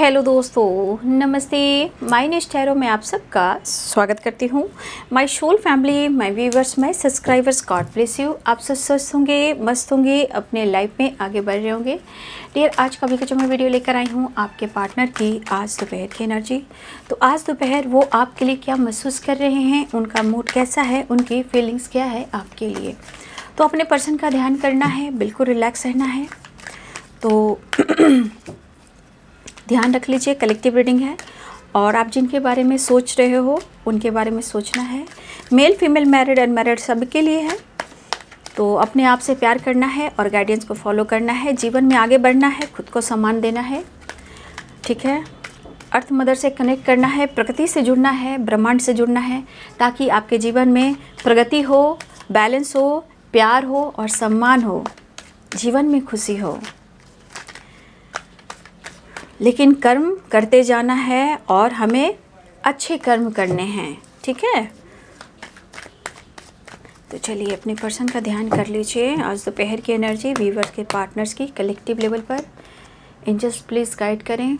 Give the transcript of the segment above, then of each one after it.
Hello दोस्तों, नमस्ते। My next tarot में आप सबका स्वागत करती हूँ। My soul family, my viewers, my subscribers, God bless you. आप सब स्वस्थ होंगे, मस्त होंगे, अपने लाइफ में आगे बढ़ रहे होंगे। डियर, आज का जो मैं वीडियो लेकर आई हूँ आपके पार्टनर की आज दोपहर की एनर्जी। तो आज दोपहर वो आपके लिए क्या महसूस कर रहे हैं, उनका मूड कैसा है, उनकी फीलिंग्स क्या है आपके लिए। तो अपने पर्सन का ध्यान करना है, बिल्कुल रिलैक्स रहना है। तो ध्यान रख लीजिए, कलेक्टिव रीडिंग है और आप जिनके बारे में सोच रहे हो उनके बारे में सोचना है। मेल फीमेल, मैरिड अनमैरिड सबके लिए है। तो अपने आप से प्यार करना है और गाइडेंस को फॉलो करना है। जीवन में आगे बढ़ना है, खुद को सम्मान देना है, ठीक है। अर्थ मदर से कनेक्ट करना है, प्रकृति से जुड़ना है, ब्रह्मांड से जुड़ना है, ताकि आपके जीवन में प्रगति हो, बैलेंस हो, प्यार हो और सम्मान हो, जीवन में खुशी हो। लेकिन कर्म करते जाना है और हमें अच्छे कर्म करने हैं, ठीक है। तो चलिए अपने पर्सन का ध्यान कर लीजिए। आज दोपहर की एनर्जी व्यूअर्स के पार्टनर्स की कलेक्टिव लेवल पर एंजल्स प्लीज़ गाइड करें।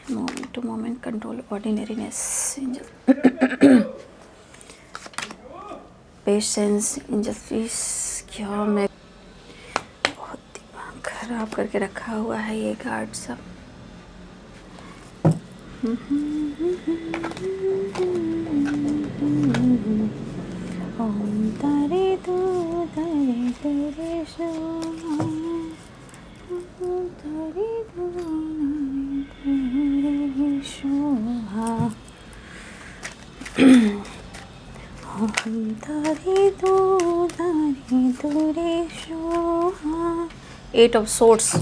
Moment to moment control ordinariness, patience, angels please. क्या मैं खराब करके रखा हुआ है ये गार्ड सब। ओम तारे तू तारे तेरे शोभा, तारे तू तेरे शोभा, ओम तारे तू तेरे शोभा। Eight of swords,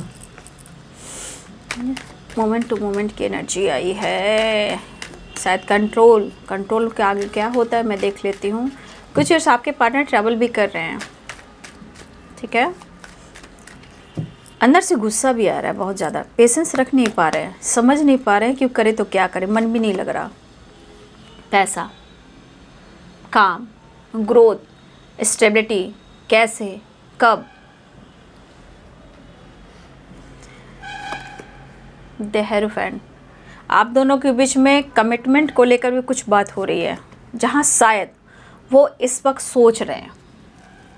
moment to moment की एनर्जी आई है। शायद कंट्रोल के आगे क्या होता है मैं देख लेती हूँ। कुछ इयर्स आपके पार्टनर ट्रैवल भी कर रहे हैं, ठीक है। अंदर से गुस्सा भी आ रहा है बहुत ज़्यादा, पेशेंस रख नहीं पा रहे हैं, समझ नहीं पा रहे हैं क्यों करे तो क्या करें, मन भी नहीं लग रहा। पैसा, काम, ग्रोथ, स्टेबिलिटी, कैसे, कब। द हेरोफेंट, आप दोनों के बीच में कमिटमेंट को लेकर भी कुछ बात हो रही है, जहाँ शायद वो इस वक्त सोच रहे हैं,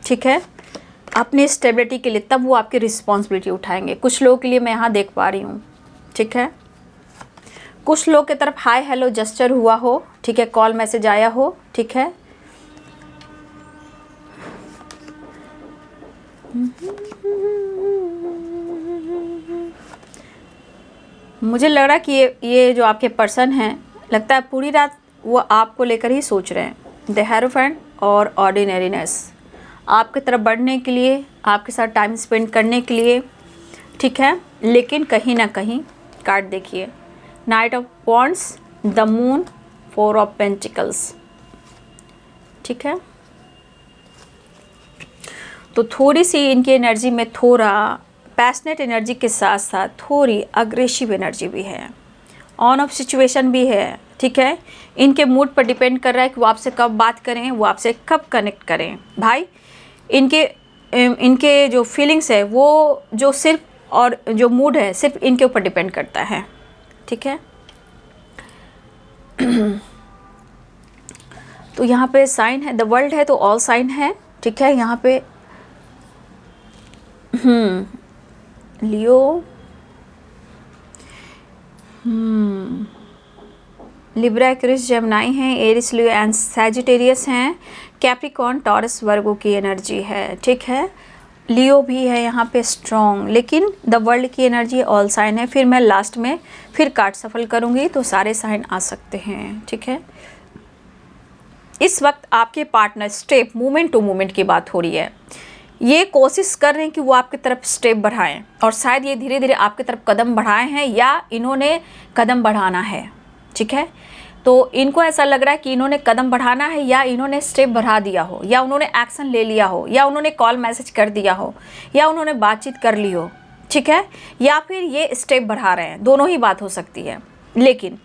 ठीक है, अपनी स्टेबिलिटी के लिए। तब वो आपकी रिस्पॉन्सिबिलिटी उठाएंगे। कुछ लोगों के लिए मैं यहाँ देख पा रही हूँ, ठीक है। कुछ लोग की तरफ हाय हेलो जेस्चर हुआ हो, ठीक है, कॉल मैसेज आया हो, ठीक है। मुझे लग रहा है कि ये जो आपके पर्सन हैं, लगता है पूरी रात वो आपको लेकर ही सोच रहे हैं। द हेरोफेंट और ऑर्डिनरीनेस, आपकी तरफ बढ़ने के लिए, आपके साथ टाइम स्पेंड करने के लिए, ठीक है। लेकिन कहीं ना कहीं कार्ड देखिए, night of wands, the moon, four of pentacles, ठीक है। तो थोड़ी सी इनकी एनर्जी में थोड़ा पैशनेट एनर्जी के साथ साथ थोड़ी अग्रेसिव एनर्जी भी है, ऑन ऑफ सिचुएशन भी है, ठीक है। इनके मूड पर डिपेंड कर रहा है कि वो आपसे कब बात करें, वो आपसे कब कनेक्ट करें। भाई, इनके जो फीलिंग्स है वो जो सिर्फ और जो मूड है सिर्फ इनके ऊपर डिपेंड करता है, ठीक है। तो यहाँ पे साइन है, द वर्ल्ड है तो ऑल साइन है, ठीक है। यहाँ पे लियो, लिब्रा, एक्वेरियस, जेमिनी हैं, एरिस, लियो एंड सैजिटेरियस हैं, कैप्रिकॉर्न, टॉरस, वर्गो की एनर्जी है, ठीक है। लियो भी है यहाँ पे स्ट्रॉन्ग, लेकिन द वर्ल्ड की एनर्जी ऑल साइन है। फिर मैं लास्ट में फिर कार्ड सफल करूँगी तो सारे साइन आ सकते हैं, ठीक है। इस वक्त आपके partner step, movement to movement की बात हो रही है। ये कोशिश कर रहे हैं कि वो आपकी तरफ स्टेप बढ़ाएं और शायद ये धीरे धीरे आपकी तरफ कदम बढ़ाए हैं या इन्होंने कदम बढ़ाना है, ठीक है। तो इनको ऐसा लग रहा है कि इन्होंने कदम बढ़ाना है या इन्होंने स्टेप बढ़ा दिया हो, या उन्होंने एक्शन ले लिया हो, या उन्होंने कॉल मैसेज कर दिया हो, या उन्होंने बातचीत कर ली हो, ठीक है। या फिर ये स्टेप बढ़ा रहे हैं, दोनों ही बात हो सकती है। लेकिन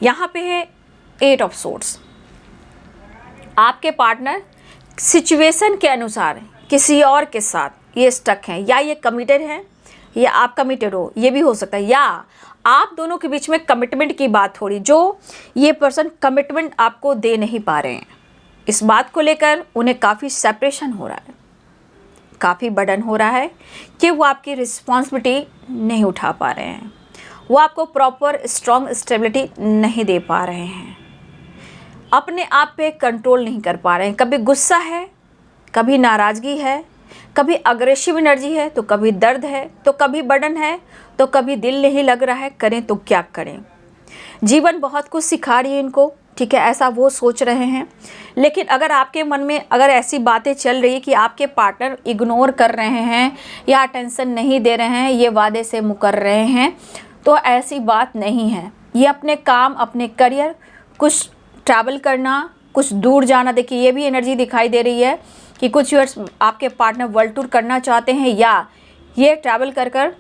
यहाँ पे है एट ऑफ सोर्ड्स। आपके पार्टनर सिचुएशन के अनुसार किसी और के साथ ये स्टक हैं, या ये कमिटेड हैं या आप कमिटेड हो, ये भी हो सकता है, या आप दोनों के बीच में कमिटमेंट की बात हो रही, जो ये पर्सन कमिटमेंट आपको दे नहीं पा रहे हैं। इस बात को लेकर उन्हें काफ़ी सेपरेशन हो रहा है, काफ़ी बर्डन हो रहा है कि वो आपकी रिस्पॉन्सिबिलिटी नहीं उठा पा रहे हैं, वो आपको प्रॉपर स्ट्रॉन्ग स्टेबिलिटी नहीं दे पा रहे हैं, अपने आप पे कंट्रोल नहीं कर पा रहे हैं। कभी गुस्सा है, कभी नाराज़गी है, कभी अग्रेसिव एनर्जी है, तो कभी दर्द है, तो कभी बर्डन है, तो कभी दिल नहीं लग रहा है, करें तो क्या करें। जीवन बहुत कुछ सिखा रही है इनको, ठीक है, ऐसा वो सोच रहे हैं। लेकिन अगर आपके मन में अगर ऐसी बातें चल रही है कि आपके पार्टनर इग्नोर कर रहे हैं या अटेंशन नहीं दे रहे हैं, ये वादे से मुकर रहे हैं, तो ऐसी बात नहीं है। ये अपने काम, अपने करियर, कुछ ट्रैवल करना, कुछ दूर जाना, देखिए ये भी एनर्जी दिखाई दे रही है कि कुछ ईयर्स आपके पार्टनर वर्ल्ड टूर करना चाहते हैं, या ये ट्रैवल कर कर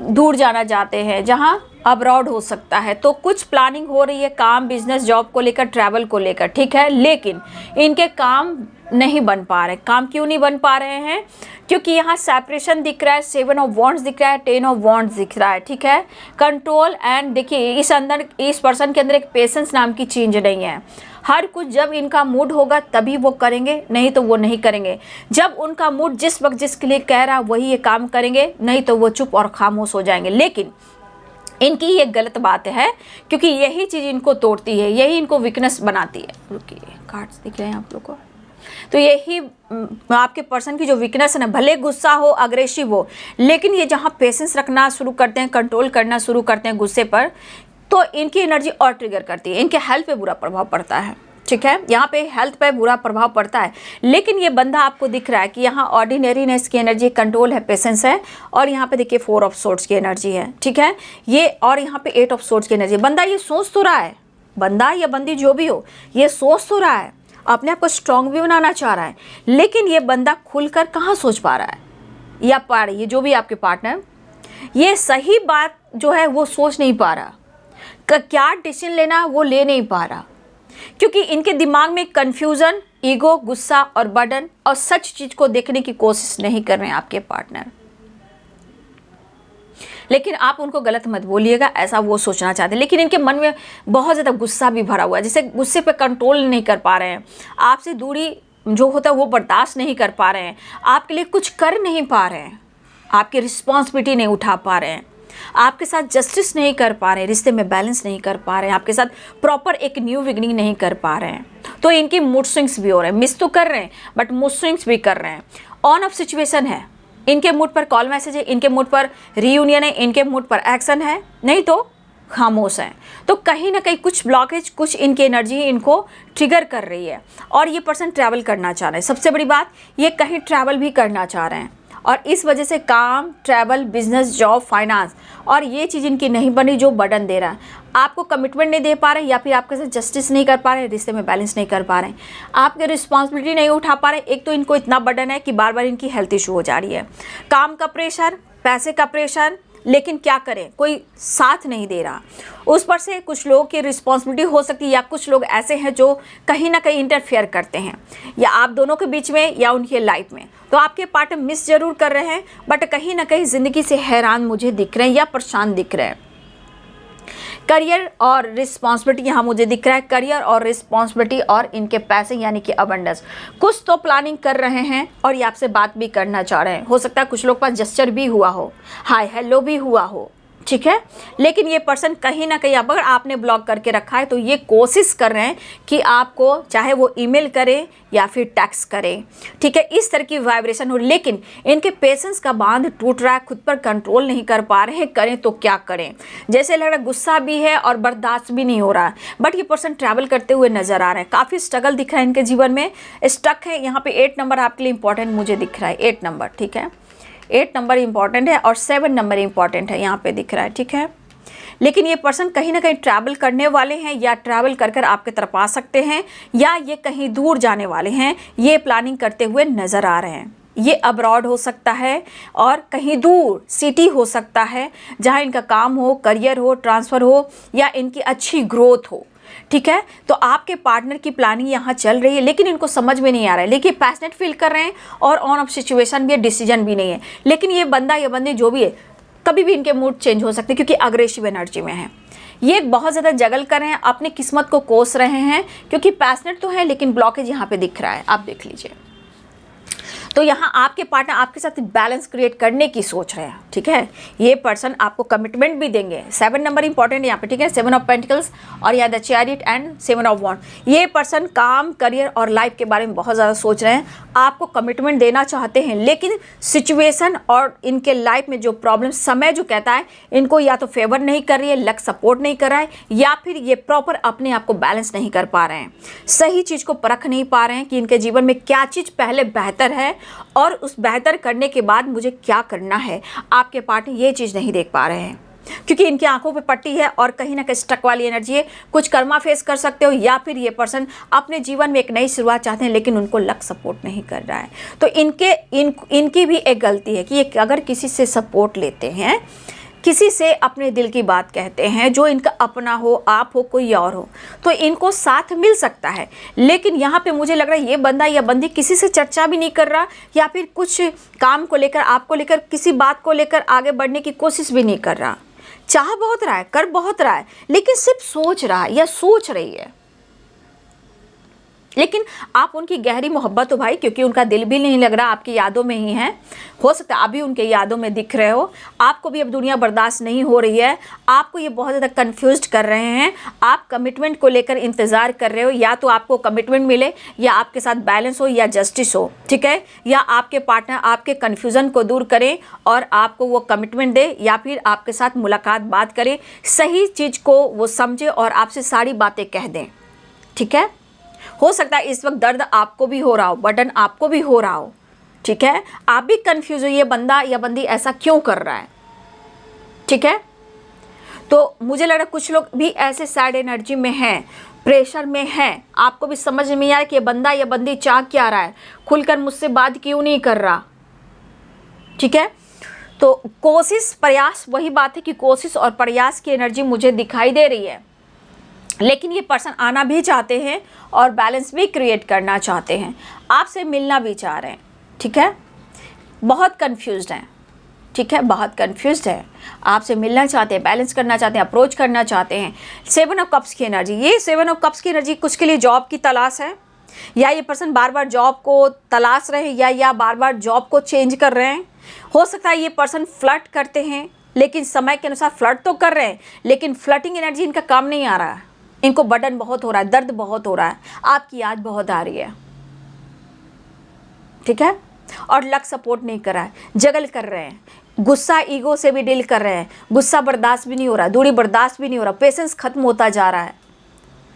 दूर जाना चाहते हैं, जहां अब्रॉड हो सकता है। तो कुछ प्लानिंग हो रही है काम, बिजनेस, जॉब को लेकर, ट्रैवल को लेकर, ठीक है। लेकिन इनके काम नहीं बन पा रहे। काम क्यों नहीं बन पा रहे हैं? क्योंकि यहाँ सेपरेशन दिख रहा है, 7 ऑफ वॉन्ड्स दिख रहा है, 10 ऑफ वॉन्ड्स दिख रहा है, ठीक है। कंट्रोल एंड देखिए इस पर्सन के अंदर एक पेशेंस नाम की चीज नहीं है। हर कुछ जब इनका मूड होगा तभी वो करेंगे, नहीं तो वो नहीं करेंगे। जब उनका मूड जिस वक्त जिसके लिए कह रहा वही ये काम करेंगे, नहीं तो वो चुप और खामोश हो जाएंगे। लेकिन इनकी ये गलत बात है, क्योंकि यही चीज़ इनको तोड़ती है, यही इनको वीकनेस बनाती है। रुकिए, कार्ड्स दिख रहे हैं आप लोग को। तो यही आपके पर्सन की जो वीकनेस है ना, भले गुस्सा हो, अग्रेसिव हो, लेकिन ये जहाँ पेशेंस रखना शुरू करते हैं, कंट्रोल करना शुरू करते हैं गुस्से पर, तो इनकी एनर्जी और ट्रिगर करती है, इनके हेल्थ पे बुरा प्रभाव पड़ता है, ठीक है। यहाँ पे हेल्थ पे बुरा प्रभाव पड़ता है। लेकिन ये बंदा आपको दिख रहा है कि यहाँ ऑर्डिनरीनेस की एनर्जी, कंट्रोल है, पेशेंस है, और यहाँ पे देखिए 4 ऑफ सोर्ड्स की एनर्जी है, ठीक है ये, और यहाँ पे 8 ऑफ सोर्ड्स की एनर्जी। बंदा ये सोच तो रहा है, बंदा या बंदी जो भी हो, ये सोच तो रहा है, अपने आप को स्ट्रॉन्ग भी बनाना चाह रहा है, लेकिन ये बंदा खुलकर कहाँ सोच पा रहा है या पा रही है, जो भी आपके पार्टनर, ये सही बात जो है वो सोच नहीं पा रहा, क्या डिसीजन लेना वो ले नहीं पा रहा, क्योंकि इनके दिमाग में कंफ्यूजन, ईगो, गुस्सा और बर्डन, और सच चीज को देखने की कोशिश नहीं कर रहे हैं आपके पार्टनर। लेकिन आप उनको गलत मत बोलिएगा, ऐसा वो सोचना चाहते हैं। लेकिन इनके मन में बहुत ज़्यादा गुस्सा भी भरा हुआ है, जैसे गुस्से पे कंट्रोल नहीं कर पा रहे हैं, आपसे दूरी जो होता है वो बर्दाश्त नहीं कर पा रहे हैं, आपके लिए कुछ कर नहीं पा रहे हैं, आपकी रिस्पॉन्सिबिलिटी नहीं उठा पा रहे हैं, आपके साथ जस्टिस नहीं कर पा रहे हैं, रिश्ते में बैलेंस नहीं कर पा रहे हैं, आपके साथ प्रॉपर एक न्यू बिगनिंग नहीं कर पा रहे हैं। तो इनकी मूड स्विंग्स भी हो रहे हैं, मिस तो कर रहे हैं बट मूड स्विंग्स भी कर रहे हैं। ऑन ऑफ सिचुएशन है, इनके मूड पर कॉल मैसेज है, इनके मूड पर रीयूनियन है, इनके मूड पर एक्शन है, नहीं तो खामोश हैं। तो कहीं ना कहीं कुछ ब्लॉकेज, कुछ इनकी एनर्जी इनको ट्रिगर कर रही है, और ये पर्सन ट्रैवल करना चाह रहे हैं। सबसे बड़ी बात, ये कहीं ट्रैवल भी करना चाह रहे हैं, और इस वजह से काम, ट्रैवल, बिजनेस, जॉब, फाइनेंस, और ये चीज़ इनकी नहीं बनी जो बर्डन दे रहा है। आपको कमिटमेंट नहीं दे पा रहे, या फिर आपके साथ जस्टिस नहीं कर पा रहे, रिश्ते में बैलेंस नहीं कर पा रहे, आपकी रिस्पॉन्सिबिलिटी नहीं उठा पा रहे। एक तो इनको इतना बर्डन है कि बार बार इनकी हेल्थ इशू हो जा रही है, काम का प्रेशर, पैसे का प्रेशर, लेकिन क्या करें, कोई साथ नहीं दे रहा। उस पर से कुछ लोगों की रिस्पॉन्सिबिलिटी हो सकती है, या कुछ लोग ऐसे हैं जो कहीं ना कहीं इंटरफेयर करते हैं, या आप दोनों के बीच में या उनकी लाइफ में। तो आपके पार्टनर मिस जरूर कर रहे हैं, बट कहीं ना कहीं ज़िंदगी से हैरान मुझे दिख रहे हैं या परेशान दिख रहे हैं। करियर और रिस्पॉन्सिबिलिटी यहाँ मुझे दिख रहा है, करियर और रिस्पॉन्सिबिलिटी और इनके पैसे यानी कि अबंडेंस, कुछ तो प्लानिंग कर रहे हैं, और ये आपसे बात भी करना चाह रहे हैं। हो सकता है कुछ लोग पास जेस्चर भी हुआ हो, हाय हेलो भी हुआ हो, ठीक है। लेकिन ये पर्सन कहीं ना कहीं, अगर आपने ब्लॉक करके रखा है, तो ये कोशिश कर रहे हैं कि आपको, चाहे वो ईमेल करें या फिर टैक्स करें, ठीक है, इस तरह की वाइब्रेशन हो। लेकिन इनके पेशेंस का बांध टूट रहा है, खुद पर कंट्रोल नहीं कर पा रहे हैं, करें तो क्या करें। जैसे लग रहा है गुस्सा भी है और बर्दाश्त भी नहीं हो रहा है। बट ये पर्सन ट्रैवल करते हुए नजर आ रहे हैं, काफ़ी स्ट्रगल दिख रहा है इनके जीवन में, स्टक है। यहाँ पे 8 नंबर आपके लिए इंपॉर्टेंट मुझे दिख रहा है, 8 नंबर, ठीक है, 8 नंबर इंपॉर्टेंट है, और 7 नंबर इंपॉर्टेंट है, यहाँ पे दिख रहा है, ठीक है। लेकिन ये पर्सन कहीं ना कहीं ट्रैवल करने वाले हैं, या ट्रैवल कर कर आपके तरफ आ सकते हैं, या ये कहीं दूर जाने वाले हैं, ये प्लानिंग करते हुए नज़र आ रहे हैं। ये अब्रॉड हो सकता है, और कहीं दूर सिटी हो सकता है, जहाँ इनका काम हो, करियर हो, ट्रांसफ़र हो, या इनकी अच्छी ग्रोथ हो। ठीक है। तो आपके पार्टनर की प्लानिंग यहाँ चल रही है, लेकिन इनको समझ में नहीं आ रहा है, लेकिन पैशनेट फील कर रहे हैं और ऑन ऑफ सिचुएशन भी है, डिसीजन भी नहीं है। लेकिन ये बंदा या बंदी जो भी है, कभी भी इनके मूड चेंज हो सकते हैं क्योंकि अग्रेसिव एनर्जी में है। ये बहुत ज़्यादा जगल कर रहे हैं, अपनी किस्मत को कोस रहे हैं, क्योंकि पैशनेट तो है लेकिन ब्लॉकेज यहाँ पे दिख रहा है, आप देख लीजिए। तो यहाँ आपके पार्टनर आपके साथ बैलेंस क्रिएट करने की सोच रहे हैं, ठीक है। ये पर्सन आपको कमिटमेंट भी देंगे। 7 नंबर इंपॉर्टेंट है यहाँ पे, ठीक है। 7 ऑफ पेंटिकल्स और यहाँ द चैरियट एंड 7 ऑफ वॉन्ड। ये पर्सन काम, करियर और लाइफ के बारे में बहुत ज़्यादा सोच रहे हैं, आपको कमिटमेंट देना चाहते हैं, लेकिन सिचुएशन और इनके लाइफ में जो प्रॉब्लम, समय जो कहता है इनको या तो फेवर नहीं कर रही है, लक सपोर्ट नहीं कर रहा है, या फिर ये प्रॉपर अपने आप को बैलेंस नहीं कर पा रहे हैं, सही चीज़ को परख नहीं पा रहे हैं कि इनके जीवन में क्या चीज़ पहले बेहतर है और उस बेहतर करने के बाद मुझे क्या करना है। आपके पार्टनर ये चीज़ नहीं देख पा रहे हैं क्योंकि इनकी आंखों पे पट्टी है और कहीं ना कहीं स्टक वाली एनर्जी है। कुछ कर्मा फेस कर सकते हो, या फिर ये पर्सन अपने जीवन में एक नई शुरुआत चाहते हैं लेकिन उनको लक सपोर्ट नहीं कर रहा है। तो इनकी भी एक गलती है कि ये अगर किसी से सपोर्ट लेते हैं, किसी से अपने दिल की बात कहते हैं, जो इनका अपना हो, आप हो, कोई और हो, तो इनको साथ मिल सकता है। लेकिन यहाँ पे मुझे लग रहा है ये बंदा या बंदी किसी से चर्चा भी नहीं कर रहा, या फिर कुछ काम को लेकर, आपको लेकर, किसी बात को लेकर आगे बढ़ने की कोशिश भी नहीं कर रहा। चाह बहुत रहा है, कर बहुत रहा है, लेकिन सिर्फ सोच रहा है या सोच रही है। लेकिन आप उनकी गहरी मोहब्बत हो भाई, क्योंकि उनका दिल भी नहीं लग रहा, आपकी यादों में ही है। हो सकता है अभी उनके यादों में दिख रहे हो, आपको भी अब दुनिया बर्दाश्त नहीं हो रही है, आपको ये बहुत ज़्यादा कंफ्यूज कर रहे हैं। आप कमिटमेंट को लेकर इंतज़ार कर रहे हो, या तो आपको कमिटमेंट मिले, या आपके साथ बैलेंस हो, या जस्टिस हो, ठीक है। या आपके पार्टनर आपके कन्फ्यूज़न को दूर करें और आपको वो कमिटमेंट दे, या फिर आपके साथ मुलाकात बात करें, सही चीज़ को वो समझे और आपसे सारी बातें कह दें, ठीक है। हो सकता है इस वक्त दर्द आपको भी हो रहा हो, बर्डन आपको भी हो रहा हो, ठीक है। आप भी कंफ्यूज हो, ये बंदा या बंदी ऐसा क्यों कर रहा है, ठीक है। तो मुझे लग रहा है कुछ लोग भी ऐसे सैड एनर्जी में हैं, प्रेशर में हैं, आपको भी समझ में नहीं आ रहा कि ये बंदा या बंदी चाह क्या रहा है, खुलकर मुझसे बात क्यों नहीं कर रहा, ठीक है। तो कोशिश, प्रयास, वही बात है कि कोशिश और प्रयास की एनर्जी मुझे दिखाई दे रही है। लेकिन ये पर्सन आना भी चाहते हैं और बैलेंस भी क्रिएट करना चाहते हैं, आपसे मिलना भी चाह रहे हैं, ठीक है। बहुत कंफ्यूज्ड हैं, ठीक है, बहुत कंफ्यूज्ड है, आपसे मिलना चाहते हैं, बैलेंस करना चाहते हैं, अप्रोच करना चाहते हैं। 7 ऑफ कप्स की एनर्जी, ये 7 ऑफ कप्स की एनर्जी कुछ के लिए जॉब की तलाश है, या ये पर्सन बार बार जॉब को तलाश रहे हैं, या बार बार जॉब को चेंज कर रहे हैं। हो सकता है ये पर्सन फ्लर्ट करते हैं, लेकिन समय के अनुसार फ्लर्ट तो कर रहे हैं, लेकिन फ्लर्टिंग एनर्जी इनका काम नहीं आ रहा है, इनको बर्डन बहुत हो रहा है, दर्द बहुत हो रहा है, आपकी याद बहुत आ रही है, ठीक है। और लक सपोर्ट नहीं कर रहा है, जगल कर रहे हैं, गुस्सा ईगो से भी डील कर रहे हैं, गुस्सा बर्दाश्त भी नहीं हो रहा, दूरी बर्दाश्त भी नहीं हो रहा, पेशेंस खत्म होता जा रहा है,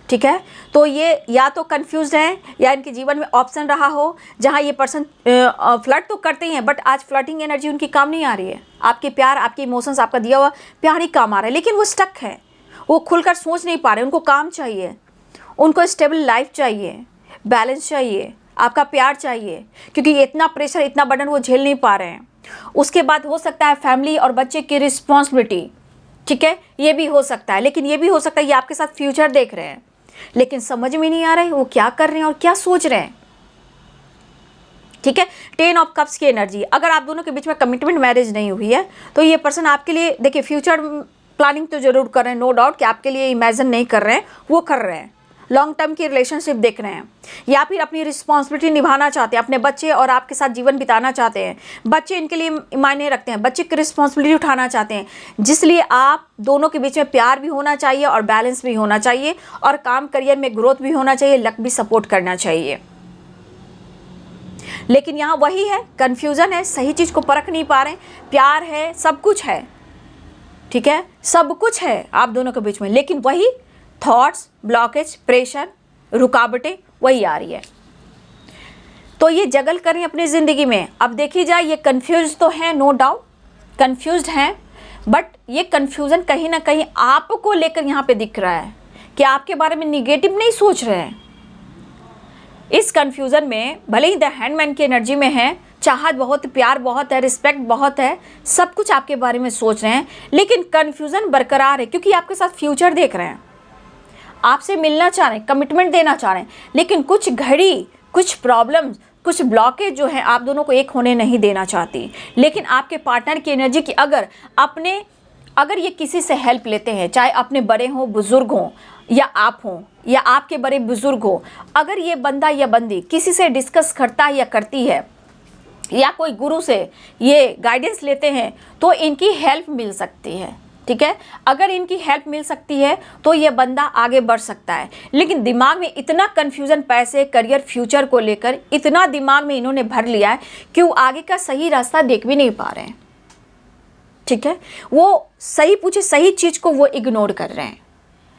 ठीक है। तो ये या तो कंफ्यूज हैं, या इनके जीवन में ऑप्शन रहा हो जहाँ ये पर्सन फ्लर्ट तो करते ही हैं, बट आज फ्लर्टिंग एनर्जी उनकी काम नहीं आ रही है। आपके प्यार, आपके इमोशंस, आपका दिया हुआ प्यार ही काम आ रहा है, लेकिन वो स्टक है, वो खुलकर सोच नहीं पा रहे। उनको काम चाहिए, उनको स्टेबल लाइफ चाहिए, बैलेंस चाहिए, आपका प्यार चाहिए, क्योंकि इतना प्रेशर, इतना बर्डन वो झेल नहीं पा रहे हैं। उसके बाद हो सकता है फैमिली और बच्चे की रिस्पॉन्सिबिलिटी, ठीक है, ये भी हो सकता है। लेकिन ये भी हो सकता है ये आपके साथ फ्यूचर देख रहे हैं, लेकिन समझ में नहीं आ रहा है वो क्या कर रहे हैं और क्या सोच रहे हैं, ठीक है। 10 ऑफ कप्स की एनर्जी, अगर आप दोनों के बीच में कमिटमेंट मैरिज नहीं हुई है तो ये पर्सन आपके लिए, देखिए, फ्यूचर प्लानिंग तो जरूर कर रहे हैं, नो डाउट कि आपके लिए इमेजिन नहीं कर रहे हैं, वो कर रहे हैं, लॉन्ग टर्म की रिलेशनशिप देख रहे हैं, या फिर अपनी रिस्पॉन्सिबिलिटी निभाना चाहते हैं, अपने बच्चे और आपके साथ जीवन बिताना चाहते हैं। बच्चे इनके लिए मायने रखते हैं, बच्चे की रिस्पॉन्सिबिलिटी उठाना चाहते हैं, जिसलिए आप दोनों के बीच में प्यार भी होना चाहिए और बैलेंस भी होना चाहिए, और काम, करियर में ग्रोथ भी होना चाहिए, लक भी सपोर्ट करना चाहिए। लेकिन यहाँ वही है, कन्फ्यूज़न है, सही चीज़ को परख नहीं पा रहे हैं। प्यार है, सब कुछ है, ठीक है, सब कुछ है आप दोनों के बीच में, लेकिन वही थॉट्स, ब्लॉकेज, प्रेशर, रुकावटें वही आ रही है। तो ये जगल करें अपनी ज़िंदगी में। अब देखी जाए, ये कंफ्यूज तो हैं, नो डाउट कंफ्यूज्ड हैं, बट ये कंफ्यूजन कहीं ना कहीं आपको लेकर यहाँ पे दिख रहा है कि आपके बारे में निगेटिव नहीं सोच रहे हैं। इस कंफ्यूजन में भले ही द हैंडमैन की एनर्जी में है, चाहत बहुत, प्यार बहुत है, रिस्पेक्ट बहुत है, सब कुछ आपके बारे में सोच रहे हैं, लेकिन कंफ्यूजन बरकरार है, क्योंकि आपके साथ फ्यूचर देख रहे हैं, आपसे मिलना चाह रहे हैं, कमिटमेंट देना चाह रहे हैं, लेकिन कुछ घड़ी, कुछ प्रॉब्लम्स, कुछ ब्लॉकेज जो है आप दोनों को एक होने नहीं देना चाहती। लेकिन आपके पार्टनर की एनर्जी की अगर ये किसी से हेल्प लेते हैं, चाहे अपने बड़े हों, बुजुर्ग हों, या आप हों, या आपके बड़े बुजुर्ग हो, अगर ये बंदा या बंदी किसी से डिस्कस करता या करती है, या कोई गुरु से ये गाइडेंस लेते हैं, तो इनकी हेल्प मिल सकती है। ठीक है, अगर इनकी हेल्प मिल सकती है तो ये बंदा आगे बढ़ सकता है। लेकिन दिमाग में इतना कन्फ्यूज़न, पैसे, करियर, फ्यूचर को लेकर इतना दिमाग में इन्होंने भर लिया है कि वो आगे का सही रास्ता देख भी नहीं पा रहे हैं। ठीक है, वो सही चीज़ को वो इग्नोर कर रहे हैं,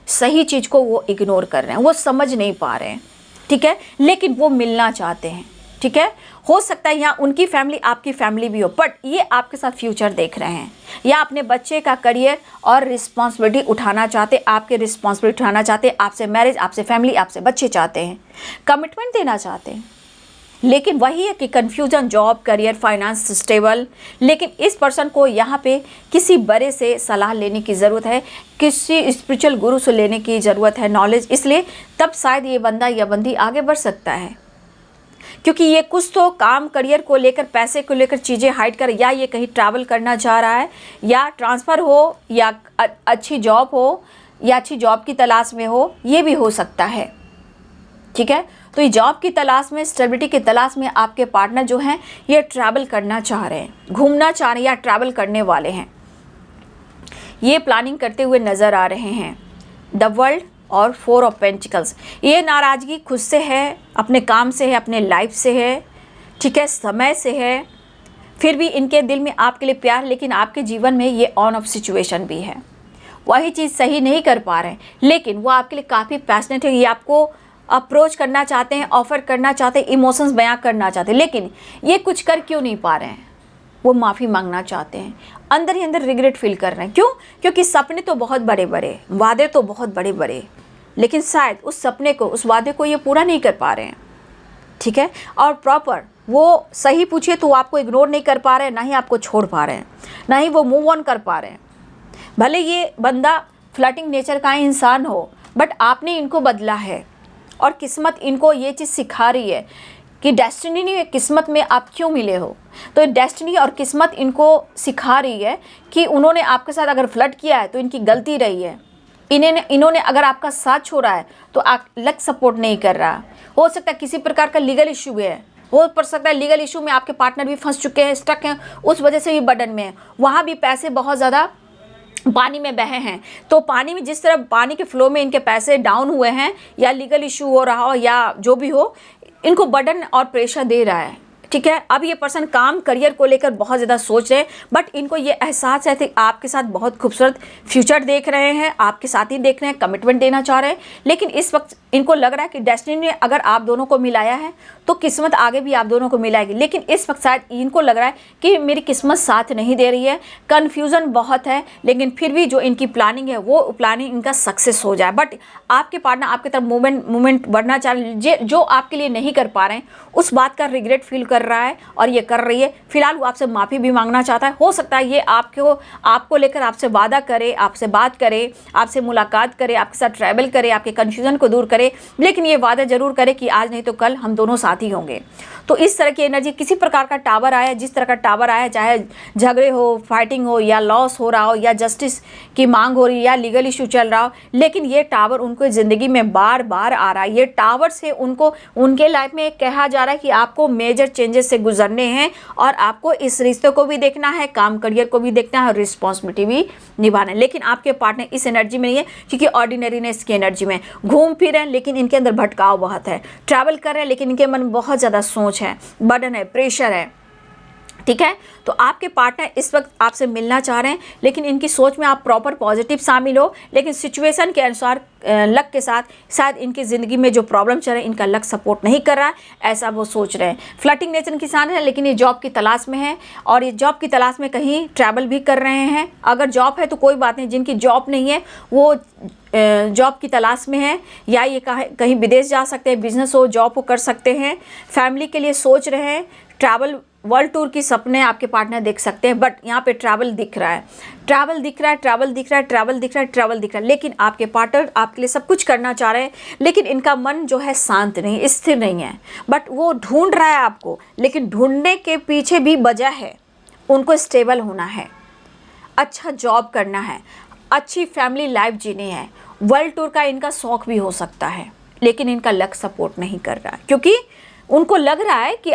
सही चीज़ को वो इग्नोर कर रहे हैं, वो समझ नहीं पा रहे हैं। ठीक है, लेकिन वो मिलना चाहते हैं। ठीक है, हो सकता है यहाँ उनकी फैमिली आपकी फैमिली भी हो, बट ये आपके साथ फ्यूचर देख रहे हैं, या अपने बच्चे का करियर और रिस्पॉन्सिबिलिटी उठाना चाहते, आपके रिस्पॉन्सिबिलिटी उठाना चाहते, आपसे मैरिज, आपसे फैमिली, आपसे बच्चे चाहते हैं, कमिटमेंट देना चाहते हैं। लेकिन वही है कि confusion, job, career, finance stable. लेकिन इस पर्सन को यहाँ पे किसी बड़े से सलाह लेने की ज़रूरत है, किसी स्पिरिचुअल गुरु से लेने की ज़रूरत है, नॉलेज, इसलिए तब शायद ये बंदा या बंदी आगे बढ़ सकता है। क्योंकि ये कुछ तो काम, करियर को लेकर, पैसे को लेकर चीज़ें हाइड कर, या ये कहीं ट्रैवल करना चाह रहा है, या ट्रांसफ़र हो, या अच्छी जॉब हो, या अच्छी जॉब की तलाश में हो, ये भी हो सकता है। ठीक है, तो ये जॉब की तलाश में, स्टेबिलिटी की तलाश में आपके पार्टनर जो हैं ये ट्रैवल करना चाह रहे हैं, घूमना चाह रहे हैं, या ट्रैवल करने वाले हैं, ये प्लानिंग करते हुए नज़र आ रहे हैं। द वर्ल्ड और 4 ऑफ पेंटिकल्स, ये नाराज़गी खुद से है, अपने काम से है, अपने लाइफ से है। ठीक है, समय से है। फिर भी इनके दिल में आपके लिए प्यार, लेकिन आपके जीवन में ये ऑन ऑफ सिचुएशन भी है, वही चीज़ सही नहीं कर पा रहे हैं, लेकिन वो आपके लिए काफ़ी पैशनेट है, ये आपको अप्रोच करना चाहते हैं, ऑफ़र करना चाहते हैं, इमोशंस बयां करना चाहते हैं, लेकिन ये कुछ कर क्यों नहीं पा रहे हैं। वो माफ़ी मांगना चाहते हैं, अंदर ही अंदर रिग्रेट फील कर रहे हैं। क्यों? क्योंकि सपने तो बहुत बड़े बड़े, वादे तो बहुत बड़े बड़े, लेकिन शायद उस सपने को, उस वादे को ये पूरा नहीं कर पा रहे हैं। ठीक है, और प्रॉपर वो सही पूछिए तो वो आपको इग्नोर नहीं कर पा रहे हैं, ना ही आपको छोड़ पा रहे हैं, ना ही वो मूव ऑन कर पा रहे हैं। भले ये बंदा फ्लर्टिंग नेचर का इंसान हो, बट आपने इनको बदला है, और किस्मत इनको ये चीज़ सिखा रही है कि डेस्टिनी नहीं है, किस्मत में आप क्यों मिले हो। तो डेस्टिनी और किस्मत इनको सिखा रही है कि उन्होंने आपके साथ अगर फ्लर्ट किया है तो इनकी गलती रही है। इन्होंने अगर आपका साथ छोड़ा है तो आप लक सपोर्ट नहीं कर रहा। हो सकता है किसी प्रकार का लीगल इशू भी है, हो सकता है लीगल इशू में आपके पार्टनर भी फंस चुके हैं, स्टक हैं, उस वजह से भी बर्डन में है, वहाँ भी पैसे बहुत ज़्यादा पानी में बहे हैं। तो पानी में जिस तरह पानी के फ्लो में इनके पैसे डाउन हुए हैं, या लीगल इशू हो रहा हो, या जो भी हो, इनको बर्डन और प्रेशर दे रहा है। ठीक है, अब ये पर्सन काम, करियर को लेकर बहुत ज़्यादा सोच रहे हैं, बट इनको ये एहसास है कि आपके साथ बहुत खूबसूरत फ्यूचर देख रहे हैं, आपके साथ ही देख रहे हैं, कमिटमेंट देना चाह रहे हैं। लेकिन इस वक्त इनको लग रहा है कि डेस्टिनी ने अगर आप दोनों को मिलाया है तो किस्मत आगे भी आप दोनों को मिलाएगी। लेकिन इस वक्त शायद इनको लग रहा है कि मेरी किस्मत साथ नहीं दे रही है, कन्फ्यूज़न बहुत है, लेकिन फिर भी जो इनकी प्लानिंग है वो प्लानिंग इनका सक्सेस हो जाए। बट आपके पार्टनर आपकी तरफ मूवमेंट बढ़ना चाह रहे, जो आपके लिए नहीं कर पा रहे हैं, उस बात का रिग्रेट फील कर रहा है, और ये कर रही है। फिलहाल वो आपसे माफ़ी भी मांगना चाहता है। हो सकता है ये आपको लेकर आपसे वादा करे, आपसे बात करे, आपसे मुलाकात करे, आपके साथ ट्रैवल करे, आपके कन्फ्यूज़न को दूर करे, लेकिन ये वादा ज़रूर करे कि आज नहीं तो कल हम दोनों साथ ही होंगे। तो इस तरह की एनर्जी, किसी प्रकार का टावर आया, जिस तरह का टावर आया, चाहे झगड़े हो, फाइटिंग हो, या लॉस हो रहा हो, या जस्टिस की मांग हो रही है, या लीगल इशू चल रहा हो, लेकिन ये टावर उनको ज़िंदगी में बार बार आ रहा है। ये टावर से उनको, उनके लाइफ में कहा जा रहा है कि आपको मेजर चेंजेस से गुजरने हैं, और आपको इस रिश्ते को भी देखना है, काम करियर को भी देखना है, और रिस्पॉन्सिबिलिटी भी निभाना है। लेकिन आपके पार्टनर इस एनर्जी में नहीं है, क्योंकि ऑर्डिनरीनेस की एनर्जी में घूम फिर रहे हैं, लेकिन इनके अंदर भटकाव बहुत है। ट्रैवल कर रहे हैं, लेकिन इनके मन में बहुत ज़्यादा सोच है, बर्डन है, प्रेशर है। ठीक है, तो आपके पार्टनर इस वक्त आपसे मिलना चाह रहे हैं, लेकिन इनकी सोच में आप प्रॉपर पॉजिटिव शामिल हो, लेकिन सिचुएशन के अनुसार, लक के साथ, शायद इनकी ज़िंदगी में जो प्रॉब्लम चल रहे हैं, इनका लक सपोर्ट नहीं कर रहा है, ऐसा वो सोच रहे हैं। फ्लर्टिंग नेचर के किसान है, लेकिन ये जॉब की तलाश में है, और ये जॉब की तलाश में कहीं ट्रैवल भी कर रहे हैं। अगर जॉब है तो कोई बात नहीं, जिनकी जॉब नहीं है वो जॉब की तलाश में है, या ये कहीं विदेश जा सकते हैं, बिजनेस हो, जॉब हो कर सकते हैं। फैमिली के लिए सोच रहे हैं, ट्रैवल वर्ल्ड टूर की सपने आपके पार्टनर देख सकते हैं, बट यहाँ पे ट्रैवल दिख रहा है, ट्रैवल दिख रहा है, ट्रैवल दिख रहा है, ट्रैवल दिख रहा है, ट्रैवल दिख रहा है। लेकिन आपके पार्टनर आपके लिए सब कुछ करना चाह रहे हैं, लेकिन इनका मन जो है शांत नहीं, स्थिर नहीं है। बट वो ढूंढ रहा है आपको, लेकिन ढूंढने के पीछे भी वजह है। उनको स्टेबल होना है, अच्छा जॉब करना है, अच्छी फैमिली लाइफ जीनी है। वर्ल्ड टूर का इनका शौक भी हो सकता है, लेकिन इनका लक सपोर्ट नहीं कर रहा, क्योंकि उनको लग रहा है कि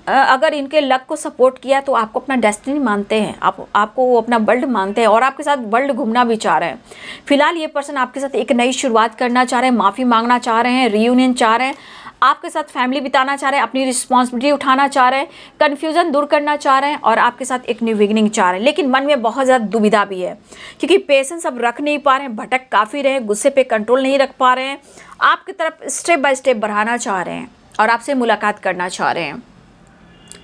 अगर इनके लक को सपोर्ट किया तो आपको अपना डेस्टिनी मानते हैं, आपको वो अपना वर्ल्ड मानते हैं और आपके साथ वर्ल्ड घूमना भी चाह रहे हैं। फिलहाल ये पर्सन आपके साथ एक नई शुरुआत करना चाह रहे हैं, माफ़ी मांगना चाह रहे हैं, रियूनियन चाह रहे हैं, आपके साथ फैमिली बिताना चाह रहे हैं, अपनी रिस्पॉन्सिबिलिटी उठाना चाह रहे हैं, कन्फ्यूज़न दूर करना चाह रहे हैं और आपके साथ एक न्यू बिगिनिंग चाह रहे हैं। लेकिन मन में बहुत ज़्यादा दुविधा भी है, क्योंकि पेशेंस अब रख नहीं पा रहे हैं, भटक काफ़ी रहे हैं, गुस्से पे कंट्रोल नहीं रख पा रहे हैं, आपकी तरफ स्टेप बाय स्टेप बढ़ाना चाह रहे हैं और आपसे मुलाकात करना चाह रहे हैं।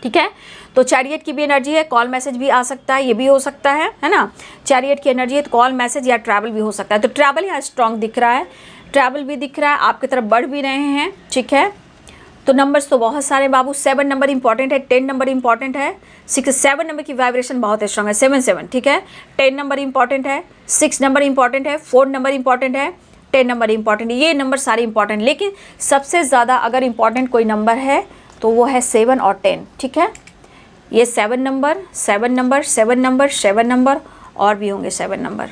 ठीक है, तो चैरियट की भी एनर्जी है, कॉल मैसेज भी आ सकता है, ये भी हो सकता है ना। चैरियट की एनर्जी है तो कॉल मैसेज या ट्रैवल भी हो सकता है। तो ट्रैवल यहाँ स्ट्रॉन्ग दिख रहा है, ट्रैवल भी दिख रहा है, आपकी तरफ बढ़ भी रहे हैं। ठीक है, तो नंबर्स तो बहुत सारे बाबू। 7 नंबर इंपॉर्टेंट है, 10 नंबर इंपॉर्टेंट है, 7 नंबर की वाइब्रेशन बहुत स्ट्रॉन्ग है, 7 ठीक है। 10 नंबर इंपॉर्टेंट है, 6 नंबर इंपॉर्टेंट है, 4 नंबर इंपॉर्टेंट है, 10 नंबर इंपॉर्टेंट है। ये नंबर सारे इंपॉर्टेंट, लेकिन सबसे ज़्यादा अगर इंपॉर्टेंट कोई नंबर है तो वो है 7 और 10। ठीक है, ये 7 नंबर, 7 नंबर, 7 नंबर, 7 नंबर और भी होंगे 7 नंबर,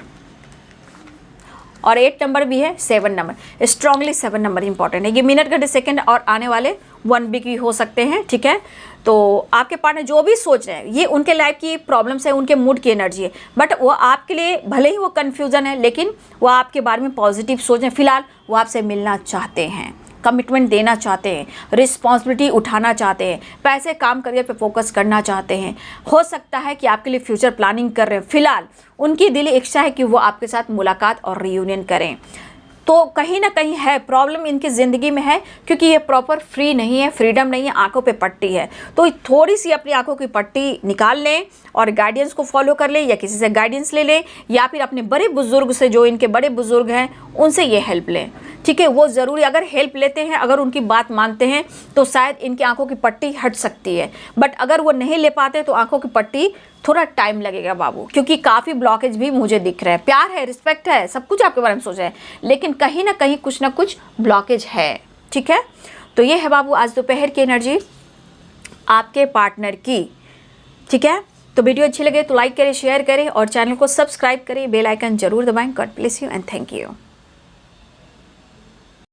और 8 नंबर भी है, 7 नंबर, स्ट्रांगली 7 नंबर इंपॉर्टेंट है। ये मिनट घंटे सेकंड और आने वाले 1 वीक भी हो सकते हैं। ठीक है, तो आपके पार्टनर जो भी सोच रहे हैं, ये उनके लाइफ की प्रॉब्लम्स है, उनके मूड की एनर्जी है, बट वो आपके लिए भले ही वो कन्फ्यूज़न है, लेकिन वो आपके बारे में पॉजिटिव सोच रहे हैं। फिलहाल वो आपसे मिलना चाहते हैं, कमिटमेंट देना चाहते हैं, रिस्पॉन्सिबिलिटी उठाना चाहते हैं, पैसे काम करियर पे फोकस करना चाहते हैं। हो सकता है कि आपके लिए फ्यूचर प्लानिंग कर रहे हैं। फिलहाल उनकी दिली इच्छा है कि वो आपके साथ मुलाकात और रियूनियन करें। तो कहीं ना कहीं है प्रॉब्लम इनकी ज़िंदगी में है, क्योंकि ये प्रॉपर फ्री नहीं है, फ्रीडम नहीं है, आंखों पे पट्टी है। तो थोड़ी सी अपनी आंखों की पट्टी निकाल लें और गाइडेंस को फॉलो कर लें, या किसी से गाइडेंस ले लें, या फिर अपने बड़े बुजुर्ग से, जो इनके बड़े बुजुर्ग हैं उनसे ये हेल्प लें। ठीक है, वो ज़रूरी, अगर हेल्प लेते हैं, अगर उनकी बात मानते हैं तो शायद इनकी आंखों की पट्टी हट सकती है। बट अगर वो नहीं ले पाते तो आंखों की पट्टी थोड़ा टाइम लगेगा बाबू, क्योंकि काफ़ी ब्लॉकेज भी मुझे दिख रहा है। प्यार है, रिस्पेक्ट है, सब कुछ आपके बारे में सोच रहे हैं, लेकिन कहीं ना कहीं कुछ ना कुछ ब्लॉकेज है। ठीक है, तो ये है बाबू आज दोपहर की एनर्जी आपके पार्टनर की। ठीक है, तो वीडियो अच्छी लगे तो लाइक करें, शेयर करें और चैनल को सब्सक्राइब करें, बेल आइकन जरूर दबाएं। God bless you and thank you.